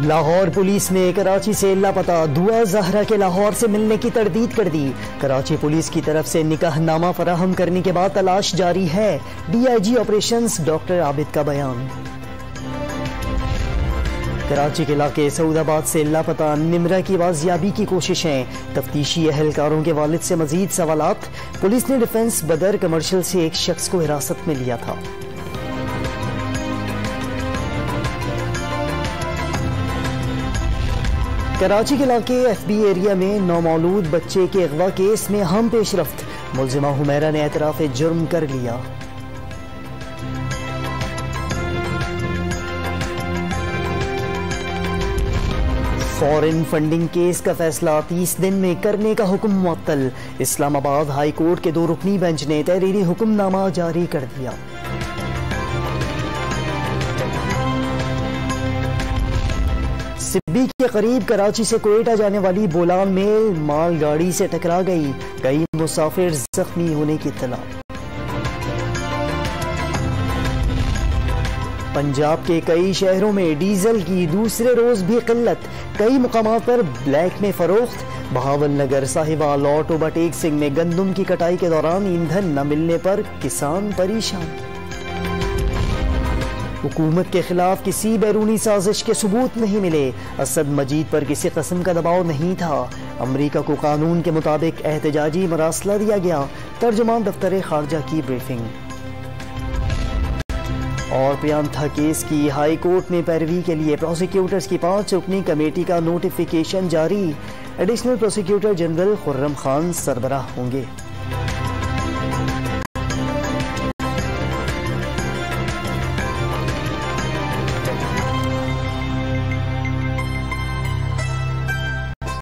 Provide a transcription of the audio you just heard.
Lahore police ने कराची से लापता दुआ जहरा के लाहौर से मिलने की तरदीद कर दी। कराची पुलिस की तरफ से निकाहनामा फराहम करने के बाद तलाश जारी है। DIG ऑपरेशंस डॉक्टर आबिद का बयान। कराची के इलाके सऊदाबाद से लापता निमरा की बाजियाबी की कोशिशें। तफ्तीशी अहलकारों के वालिद से मजीद सवालात। पुलिस ने डिफेंस बदर कमर्शियल से एक शख्स को हिरासत में लिया था। कराची के इलाके FB एरिया में नौमौलूद बच्चे के अगवा केस में अहम पेशरफ्त। मुलजिमा हुमैरा ने एतराफ जुर्म कर लिया। फॉरेन फंडिंग केस का फैसला 30 दिन में करने का हुक्म मुअत्तल। इस्लामाबाद हाई कोर्ट के 2 रुकनी बेंच ने तहरीरी हुक्मनामा जारी कर दिया। सिब्बी के करीब कराची से कोयटा जाने वाली बोलान मेल मालगाड़ी से टकरा गई। कई मुसाफिर जख्मी होने की इत्तला। पंजाब के कई शहरों में डीजल की दूसरे रोज भी किल्लत। कई मुकामात पर ब्लैक में फरोख्त। बहावल नगर, साहिवाल और टोबाटेक सिंह में गंदम की कटाई के दौरान ईंधन न मिलने पर किसान परेशान। हुकूमत के खिलाफ किसी बैरूनी साजिश के सबूत नहीं मिले। असद मजीद पर किसी किस्म का दबाव नहीं था। अमरीका को कानून के मुताबिक एहतजाजी मरासला दिया गया। तर्जुमान दफ्तर खारजा की ब्रीफिंग। और प्रियंका केस की हाई कोर्ट में पैरवी के लिए प्रोसिक्यूटर्स की 5 रुकनी कमेटी का नोटिफिकेशन जारी। Additional prosecutor general Khurram Khan सरबराह होंगे।